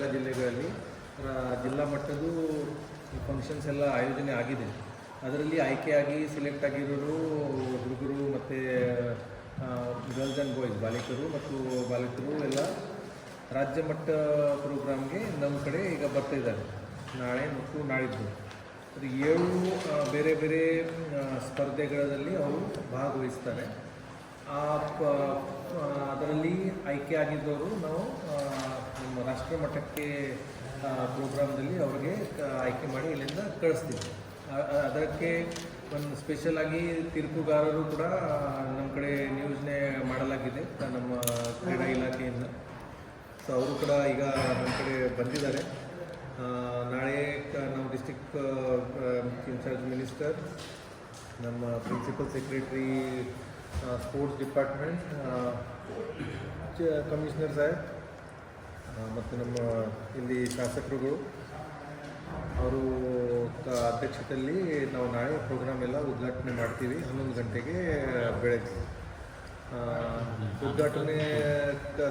ಎಲ್ಲ ಜಿಲ್ಲೆಗಳಲ್ಲಿ ಜಿಲ್ಲಾ ಮಟ್ಟದ್ದು ಫಂಕ್ಷನ್ಸ್ ಎಲ್ಲ ಆಯೋಜನೆ ಆಗಿದೆ. ಅದರಲ್ಲಿ ಆಯ್ಕೆಯಾಗಿ ಸೆಲೆಕ್ಟ್ ಆಗಿರೋರು ಹುಡುಗರು ಮತ್ತು ಗರ್ಲ್ಸ್ ಆ್ಯಂಡ್ ಬಾಯ್ಸ್, ಬಾಲಿಕರು ಮತ್ತು ಬಾಲಕರು ಎಲ್ಲ ರಾಜ್ಯ ಮಟ್ಟ ಪ್ರೋಗ್ರಾಮ್ಗೆ ನಮ್ಮ ಕಡೆ ಈಗ ಬರ್ತಾಯಿದ್ದಾರೆ, ನಾಳೆ ಮತ್ತು ನಾಳಿದ್ದು. ಅದು 7 ಬೇರೆ ಬೇರೆ ಸ್ಪರ್ಧೆಗಳಲ್ಲಿ ಅವರು ಭಾಗವಹಿಸ್ತಾರೆ. ಅದರಲ್ಲಿ ಆಯ್ಕೆ ಆಗಿದ್ದವರು ನಾವು ನಮ್ಮ ರಾಷ್ಟ್ರ ಮಟ್ಟಕ್ಕೆ ಪ್ರೋಗ್ರಾಮ್ದಲ್ಲಿ ಅವ್ರಿಗೆ ಆಯ್ಕೆ ಮಾಡಿ ಇಲ್ಲಿಂದ ಕಳಿಸ್ತೀವಿ. ಅದಕ್ಕೆ ಒಂದು ಸ್ಪೆಷಲಾಗಿ ತೀರ್ಪುಗಾರರು ಕೂಡ ನಮ್ಮ ಕಡೆ ನಿಯೋಜನೆ ಮಾಡಲಾಗಿದೆ ನಮ್ಮ ಕ್ರೀಡಾ ಇಲಾಖೆಯಿಂದ. ಸೊ ಅವರು ಕೂಡ ಈಗ ನಮ್ಮ ಕಡೆ ಬಂದಿದ್ದಾರೆ. ನಾಳೆ ನಮ್ಮ ಡಿಸ್ಟ್ರಿಕ್ಟ್ ಇನ್ಚಾರ್ಜ್ ಮಿನಿಸ್ಟರ್, ನಮ್ಮ principal secretary sports department, commissioner ಸಾಹೇಬ್ ಮತ್ತು ನಮ್ಮ ಇಲ್ಲಿ ಶಾಸಕರುಗಳು ಅವರು ಅಧ್ಯಕ್ಷತೆಯಲ್ಲಿ ನಾವು ನಾಳೆ ಪ್ರೋಗ್ರಾಮ್ ಎಲ್ಲ ಉದ್ಘಾಟನೆ ಮಾಡ್ತೀವಿ 11 ಗಂಟೆಗೆ ಬೆಳಗ್ಗೆ. ಉದ್ಘಾಟನೆ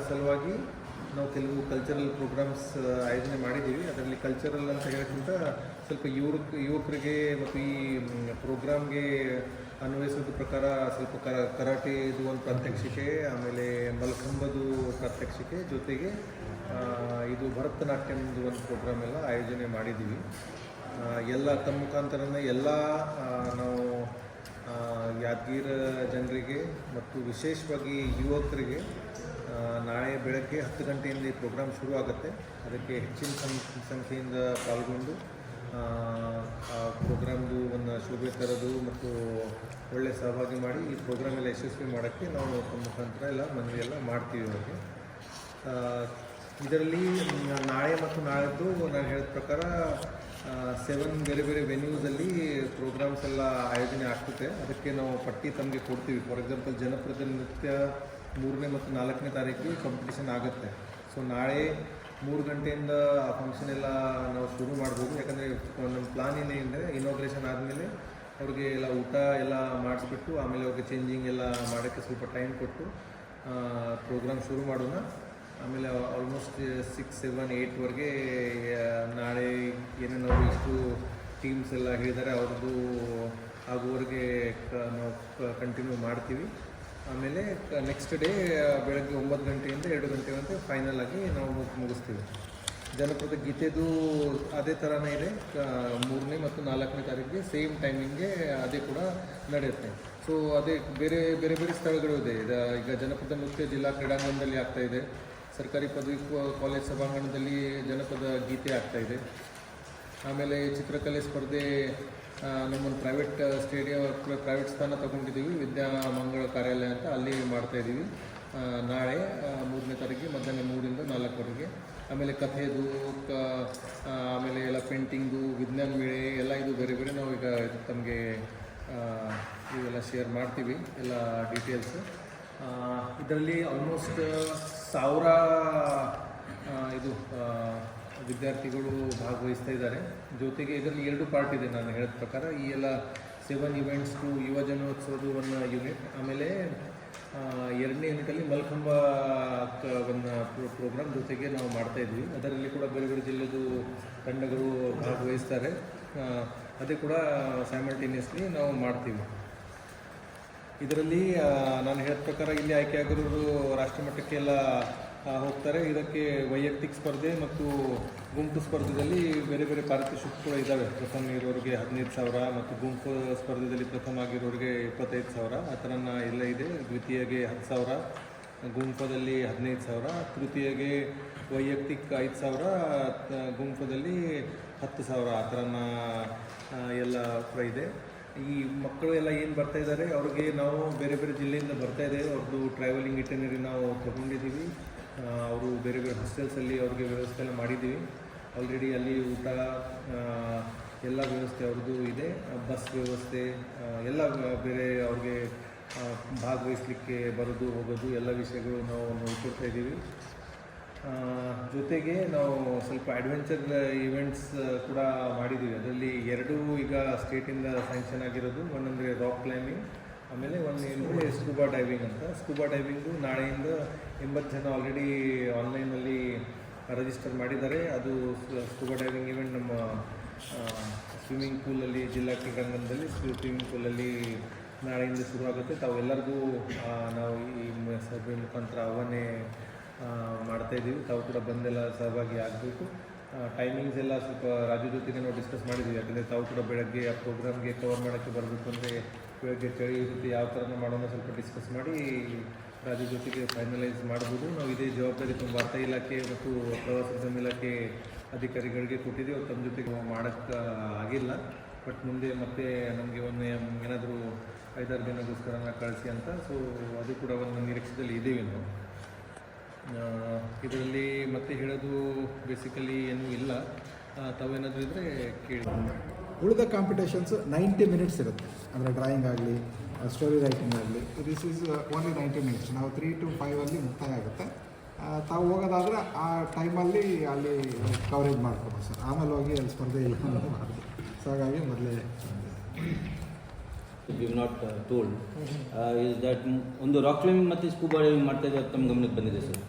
ಸಲುವಾಗಿ ನಾವು ಕೆಲವು ಕಲ್ಚರಲ್ ಪ್ರೋಗ್ರಾಮ್ಸ್ ಆಯೋಜನೆ ಮಾಡಿದ್ದೀವಿ. ಅದರಲ್ಲಿ ಕಲ್ಚರಲ್ ಅಂತ ಹೇಳೋಕ್ಕಿಂತ ಸ್ವಲ್ಪ ಯುವಕರಿಗೆ ಮತ್ತು ಈ ಪ್ರೋಗ್ರಾಮ್ಗೆ ಅನ್ವಯಿಸೋದ್ರ ಪ್ರಕಾರ ಸ್ವಲ್ಪ ಕರಾಟೆದು ಒಂದು ಪ್ರಾತ್ಯಕ್ಷಿಕೆ, ಆಮೇಲೆ ಮಲ್ಕಂಬದು ಪ್ರಾತ್ಯಕ್ಷಿಕೆ, ಜೊತೆಗೆ ಇದು ಭರತನಾಟ್ಯಮ್ದು ಒಂದು ಪ್ರೋಗ್ರಾಮ್ ಎಲ್ಲ ಆಯೋಜನೆ ಮಾಡಿದ್ದೀವಿ. ಎಲ್ಲ ತಮ್ಮ ಮುಖಾಂತರನೇ ಎಲ್ಲ ನಾವು ಯಾದಗಿರಿ ಜನರಿಗೆ ಮತ್ತು ವಿಶೇಷವಾಗಿ ಯುವಕರಿಗೆ ನಾಳೆ ಬೆಳಗ್ಗೆ 10 ಗಂಟೆಯಿಂದ ಈ ಪ್ರೋಗ್ರಾಮ್ ಶುರು ಆಗುತ್ತೆ. ಅದಕ್ಕೆ ಹೆಚ್ಚಿನ ಸಂಖ್ಯೆಯಿಂದ ಪಾಲ್ಗೊಂಡು ಪ್ರೋಗ್ರಾಮ್ದು ಒಂದು ಶೋಭೆ ತರೋದು ಮತ್ತು ಒಳ್ಳೆಯ ಸಹಭಾಗಿ ಮಾಡಿ ಈ ಪ್ರೋಗ್ರಾಮ್ ಎಲ್ಲ ಯಶಸ್ವಿ ಮಾಡೋಕ್ಕೆ ನಾವು ತಮ್ಮ ಮುಖಾಂತರ ಎಲ್ಲ ಮನವಿ ಎಲ್ಲ ಮಾಡ್ತೀವಿ ಅವ್ರಿಗೆ. ಇದರಲ್ಲಿ ನಾಳೆ ಮತ್ತು ನಾಳೆದ್ದು ನಾನು ಹೇಳಿದ ಪ್ರಕಾರ 7 ಬೇರೆ ಬೇರೆ ವೆನ್ಯೂಸಲ್ಲಿ ಪ್ರೋಗ್ರಾಮ್ಸ್ ಎಲ್ಲ ಆಯೋಜನೆ ಆಗ್ತದೆ. ಅದಕ್ಕೆ ನಾವು ಪಟ್ಟಿ ತಮಗೆ ಕೊಡ್ತೀವಿ. ಫಾರ್ ಎಕ್ಸಾಂಪಲ್ ಜನಪದ ನೃತ್ಯ 3ನೇ ಮತ್ತು 4ನೇ ತಾರೀಕಿಗೆ ಕಾಂಪಿಟೇಷನ್ ಆಗುತ್ತೆ. ಸೊ ನಾಳೆ 3 ಗಂಟೆಯಿಂದ ಆ ಫಂಕ್ಷನ್ ಎಲ್ಲ ನಾವು ಶುರು ಮಾಡ್ಬೋದು. ಯಾಕಂದರೆ ನಮ್ಮ ಪ್ಲಾನ್ ಏನೇ ಇನಾಗ್ರೇಷನ್ ಆದಮೇಲೆ ಅವ್ರಿಗೆ ಎಲ್ಲ ಊಟ ಎಲ್ಲ ಮಾಡಿಸ್ಬಿಟ್ಟು ಆಮೇಲೆ ಅವ್ರಿಗೆ ಚೇಂಜಿಂಗ್ ಎಲ್ಲ ಮಾಡೋಕ್ಕೆ ಸ್ವಲ್ಪ ಟೈಮ್ ಕೊಟ್ಟು ಪ್ರೋಗ್ರಾಮ್ ಶುರು ಮಾಡೋಣ. ಆಮೇಲೆ ಆಲ್ಮೋಸ್ಟ್ 6, 7, 8ವರೆಗೆ ನಾಳೆ ಏನೇನು ಇಷ್ಟು ಟೀಮ್ಸ್ ಎಲ್ಲ ಹೇಳಿದ್ದಾರೆ ಅವ್ರದ್ದು ಆಗುವವರೆಗೆ ನಾವು ಕಂಟಿನ್ಯೂ ಮಾಡ್ತೀವಿ. ಆಮೇಲೆ ನೆಕ್ಸ್ಟ್ ಡೇ ಬೆಳಗ್ಗೆ 9 ಗಂಟೆಯಿಂದ 2 ಗಂಟೆಗಂತೆ ಫೈನಲ್ ಆಗಿ ನಾವು ಮುಗಿಸ್ತೀವಿ. ಜನಪದ ಗೀತೆದು ಅದೇ ಥರನೇ ಇದೆ. 3ನೇ ಮತ್ತು 4ನೇ ತಾರೀಕಿಗೆ ಸೇಮ್ ಟೈಮಿಂಗ್ಗೆ ಅದೇ ಕೂಡ ನಡೆಯುತ್ತೆ. ಸೊ ಅದೇ ಬೇರೆ ಬೇರೆ ಬೇರೆ ಸ್ಥಳಗಳು ಇದೆ. ಈಗ ಜನಪದ ನೃತ್ಯ ಜಿಲ್ಲಾ ಕ್ರೀಡಾಂಗಣದಲ್ಲಿ ಆಗ್ತಾಯಿದೆ. ಸರ್ಕಾರಿ ಪದವಿ ಕಾಲೇಜ್ ಸಭಾಂಗಣದಲ್ಲಿ ಜನಪದ ಗೀತೆ ಆಗ್ತಾಯಿದೆ. ಆಮೇಲೆ ಚಿತ್ರಕಲೆ ಸ್ಪರ್ಧೆ ನಮ್ಮೊಂದು ಪ್ರೈವೇಟ್ ಸ್ಥಾನ ತಗೊಂಡಿದ್ದೀವಿ, ವಿದ್ಯಾಮಂಗಳ ಕಾರ್ಯಾಲಯ ಅಂತ, ಅಲ್ಲಿ ಮಾಡ್ತಾಯಿದ್ದೀವಿ. ನಾಳೆ 3ನೇ ತಾರೀಕಿಗೆ ಮಧ್ಯಾಹ್ನ 3ರಿಂದ 4ವರೆಗೆ. ಆಮೇಲೆ ಕಥೆದು ಆಮೇಲೆ ಎಲ್ಲ ಪೇಂಟಿಂಗು, ವಿಜ್ಞಾನ ಮೇಳೆ ಎಲ್ಲ ಇದು ಬೇರೆ ಬೇರೆ ನಾವು ಈಗ ತಮಗೆ ಇವೆಲ್ಲ ಶೇರ್ ಮಾಡ್ತೀವಿ ಎಲ್ಲ ಡೀಟೇಲ್ಸ್. ಇದರಲ್ಲಿ ಆಲ್ಮೋಸ್ಟ್ 1000 ವಿದ್ಯಾರ್ಥಿಗಳು ಭಾಗವಹಿಸ್ತಾ ಇದ್ದಾರೆ. ಜೊತೆಗೆ ಇದರಲ್ಲಿ 2 ಪಾರ್ಟ್ ಇದೆ ನಾನು ಹೇಳಿದ ಪ್ರಕಾರ. ಈ ಎಲ್ಲ 7 ಇವೆಂಟ್ಸ್ಗೂ ಯುವಜನೋತ್ಸವದ ಒಂದು ಯೂನಿಟ್, ಆಮೇಲೆ 2ನೇ ಯೂನಿಟಲ್ಲಿ ಮಲ್ಕಂಬ ಒಂದು ಪ್ರೋಗ್ರಾಮ್ ಜೊತೆಗೆ ನಾವು ಮಾಡ್ತಾಯಿದ್ವಿ. ಅದರಲ್ಲಿ ಕೂಡ ಬೇರೆ ಬೇರೆ ಜಿಲ್ಲೆದು ತಂಡಗಳು ಭಾಗವಹಿಸ್ತಾರೆ. ಅದೇ ಕೂಡ ಸೈಮಲ್ಟೇನಿಯಸ್ಲಿ ನಾವು ಮಾಡ್ತೀವಿ. ಇದರಲ್ಲಿ ನಾನು ಹೇಳಿದ ಪ್ರಕಾರ ಇಲ್ಲಿ ಆಯ್ಕೆ ಆಗಿರೋರು ರಾಷ್ಟ್ರಮಟ್ಟಕ್ಕೆಲ್ಲ ಹೋಗ್ತಾರೆ. ಇದಕ್ಕೆ ವೈಯಕ್ತಿಕ ಸ್ಪರ್ಧೆ ಮತ್ತು ಗುಂಪು ಸ್ಪರ್ಧೆಯಲ್ಲಿ ಬೇರೆ ಬೇರೆ ಪಾರಿತೋಷಿಕಗಳು ಇದ್ದಾವೆ. ಪ್ರಥಮ ಇರೋರಿಗೆ 15,000 ಮತ್ತು ಗುಂಪು ಸ್ಪರ್ಧೆಯಲ್ಲಿ ಪ್ರಥಮ ಆಗಿರೋರಿಗೆ 25,000 ಆ ಥರ ಎಲ್ಲ ಇದೆ. ದ್ವಿತೀಯಗೆ 10,000, ಗುಂಪದಲ್ಲಿ 15,000, ತೃತೀಯಗೆ ವೈಯಕ್ತಿಕ 5,000, ಗುಂಪದಲ್ಲಿ 10,000 ಆ ಥರ ಎಲ್ಲ ಕೂಡ ಇದೆ. ಈ ಮಕ್ಕಳು ಎಲ್ಲ ಏನು ಬರ್ತಾಯಿದ್ದಾರೆ ಅವ್ರಿಗೆ ನಾವು ಬೇರೆ ಬೇರೆ ಜಿಲ್ಲೆಯಿಂದ ಬರ್ತಾಯಿದೆ. ಅವ್ರದ್ದು ಟ್ರಾವೆಲಿಂಗ್ ಇಟಿನರಿ ನಾವು ತೊಗೊಂಡಿದ್ದೀವಿ. ಅವರು ಬೇರೆ ಬೇರೆ ಹಾಸ್ಟೆಲ್ಸಲ್ಲಿ ಅವ್ರಿಗೆ ವ್ಯವಸ್ಥೆ ಎಲ್ಲ ಮಾಡಿದ್ದೀವಿ ಆಲ್ರೆಡಿ. ಅಲ್ಲಿ ಊಟ ಎಲ್ಲ ವ್ಯವಸ್ಥೆ ಅವ್ರದ್ದು ಇದೆ. ಬಸ್ ವ್ಯವಸ್ಥೆ ಎಲ್ಲ ಬೇರೆ ಅವ್ರಿಗೆ ಭಾಗವಹಿಸಲಿಕ್ಕೆ ಬರೋದು ಹೋಗೋದು ಎಲ್ಲ ವಿಷಯಗಳು ನಾವು ನೋಡ್ಕೊಳ್ತಾ ಇದ್ದೀವಿ. ಜೊತೆಗೆ ನಾವು ಸ್ವಲ್ಪ ಅಡ್ವೆಂಚರ್ ಇವೆಂಟ್ಸ್ ಕೂಡ ಮಾಡಿದ್ದೀವಿ. ಅದರಲ್ಲಿ 2 ಈಗ ಸ್ಟೇಟಿಂದ ಸ್ಯಾಂಕ್ಷನ್ ಆಗಿರೋದು. ಒಂದಂದರೆ ರಾಕ್ ಕ್ಲೈಂಬಿಂಗ್, ಆಮೇಲೆ ಒಂದು ಏನಂದರೆ ಸ್ಕೂಬಾ ಡೈವಿಂಗ್ ಅಂತ. ಸ್ಕೂಬಾ ಡೈವಿಂಗು ನಾಳೆಯಿಂದ 80 ಜನ ಆಲ್ರೆಡಿ ಆನ್ಲೈನಲ್ಲಿ ರಿಜಿಸ್ಟರ್ ಮಾಡಿದ್ದಾರೆ. ಅದು ಸ್ಕೂಬಾ ಡೈವಿಂಗ್ ಈವೆಂಟ್ ನಮ್ಮ ಸ್ವಿಮ್ಮಿಂಗ್ ಪೂಲಲ್ಲಿ, ಜಿಲ್ಲಾ ಕ್ರೀಡಾಂಗಣದಲ್ಲಿ ಸ್ವಿಮ್ಮಿಂಗ್ ಪೂಲಲ್ಲಿ ನಾಳೆಯಿಂದ ಶುರುವಾಗುತ್ತೆ. ತಾವೆಲ್ಲರಿಗೂ ನಾವು ಈ ಸಭೆ ಮುಖಾಂತರ ಆಹ್ವಾನ ಮಾಡ್ತಾಯಿದ್ದೀವಿ. ತಾವು ಕೂಡ ಬಂದೆಲ್ಲ ಸಹಭಾಗಿ ಆಗಬೇಕು. ಟೈಮಿಂಗ್ಸ್ ಎಲ್ಲ ಸ್ವಲ್ಪ ರಾಜು ಜೊತೆಗೆ ನಾವು ಡಿಸ್ಕಸ್ ಮಾಡಿದ್ದೀವಿ. ಯಾಕಂದರೆ ತಾವು ಕೂಡ ಬೆಳಗ್ಗೆ ಆ ಪ್ರೋಗ್ರಾಮ್ಗೆ ಕವರ್ ಮಾಡೋಕ್ಕೆ ಬರಬೇಕು ಅಂದರೆ ಬೆಳಗ್ಗೆ ಚಳಿ ಇರುತ್ತೆ, ಯಾವ ಥರನೂ ಮಾಡೋಣ ಸ್ವಲ್ಪ ಡಿಸ್ಕಸ್ ಮಾಡಿ ರಾಜು ಜೊತೆಗೆ ಫೈನಲೈಸ್ ಮಾಡ್ಬೋದು. ನಾವು ಇದೇ ಜವಾಬ್ದಾರಿ ತುಂಬ ವಾರ್ತಾ ಇಲಾಖೆ ಮತ್ತು ಪ್ರವಾಸೋದ್ಯಮ ಇಲಾಖೆ ಅಧಿಕಾರಿಗಳಿಗೆ ಕೊಟ್ಟಿದ್ದೀವಿ. ತಮ್ಮ ಜೊತೆಗೆ ಮಾಡೋಕ್ಕೆ ಆಗಿಲ್ಲ, ಬಟ್ ಮುಂದೆ ಮತ್ತೆ ನಮಗೆ ಒಂದು ಏನಾದರೂ 5-6 ದಿನಗೋಸ್ಕರ ಕಳಿಸಿ ಅಂತ. ಸೊ ಅದು ಕೂಡ ಒಂದು ನಿರೀಕ್ಷೆಯಲ್ಲಿ ಇದ್ದೀವಿ ನಾವು. ಇದರಲ್ಲಿ ಮತ್ತೆ ಹೇಳೋದು ಬೇಸಿಕಲಿ ಏನೂ ಇಲ್ಲ. ತಾವೇನಾದರೂ ಇದ್ದರೆ ಕೇಳಿ. ಉಳಿದ ಕಾಂಪಿಟೇಷನ್ಸ್ 90 ಮಿನಿಟ್ಸ್ ಇರುತ್ತೆ. ಅಂದರೆ ಡ್ರಾಯಿಂಗ್ ಆಗಲಿ, ಸ್ಟೋರಿ ರೈಟಿಂಗ್ ಆಗಲಿ, ದಿಸ್ ಈಸ್ ಓನ್ಲಿ 90 ಮಿನಿಟ್ಸ್. ನಾವು 3 to 5 ಮುಕ್ತಾಯ ಆಗುತ್ತೆ. ತಾವು ಹೋಗೋದಾದರೆ ಆ ಟೈಮಲ್ಲಿ ಅಲ್ಲಿ ಕವರೇಜ್ ಮಾಡ್ಕೊಬೋದು ಸರ್. ಆಮೇಲೆ ಹೋಗಿ ಅಲ್ಲಿ ಸ್ಪರ್ಧೆ ಇಲ್ಲ ಮಾಡೋದು. ಸೊ ಹಾಗಾಗಿ ಮೊದಲೇ we have not told is that ಒಂದು ರಾಕ್ ಕ್ಲೈಂಬಿಂಗ್ ಮತ್ತು ಸ್ಕೂಬಾ ಡೈವಿಂಗ್ ಮಾಡ್ತಾ ಇದ್ದಾರೆ, ತಮ್ಮ ಗಮನಕ್ಕೆ ಬಂದಿದೆ ಸರ್.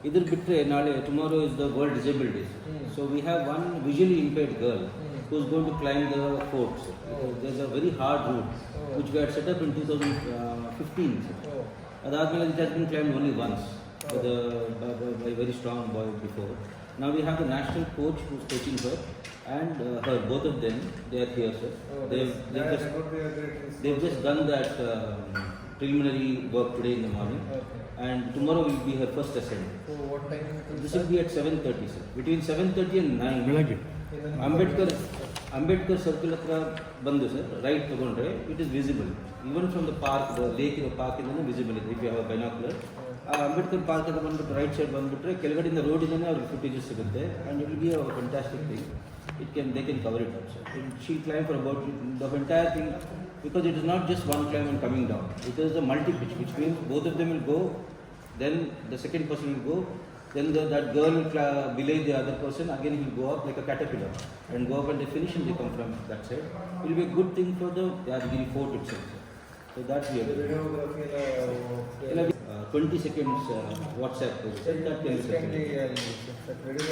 ಇದ್ರ ಬಿಟ್ಟರೆ ನಾಳೆ tomorrow is the world disable day. So we have one visually impaired girl who is going to climb the forts. There's a very hard route which we had set up in 2015. Adadmele it has been climbed only once by a very strong boy before. Now we have the national coach who is coaching her and her. Both of them, they are here, sir. They've just done that preliminary work today in the morning. And tomorrow will be her first ascent. So what time? This will be at 7:30, sir. Between 7:30 and 9. Ambedkar circle ಹತ್ರ ಬಂದು sir right ತೊಗೊಂಡ್ರೆ it is visible even from the park, the lake ಪಾರ್ಕಿಂದನೇ visible ಇದೆ. If you have binocular, ಆ Ambedkar park ಹತ್ರ ಬಂದುಬಿಟ್ಟು right side ಬಂದುಬಿಟ್ರೆ ಕೆಳಗಡೆಯಿಂದ ರೋಡಿಂದನೇ ಅವ್ರಿಗೆ ಫುಟೇಜಸ್ ಸಿಗುತ್ತೆ. And it will be a fantastic thing. They can cover it up, sir. She climbed for about the entire thing, because it is not just one climb and coming down. It is a multi-pitch, which means both of them will go, then the second person will go, then that girl will belay the other person, again he will go up like a caterpillar and go up and they finish and they come from that side. It will be a good thing for the Yadgiri fort itself. So that's the videography 20 seconds WhatsApp. That 10 seconds.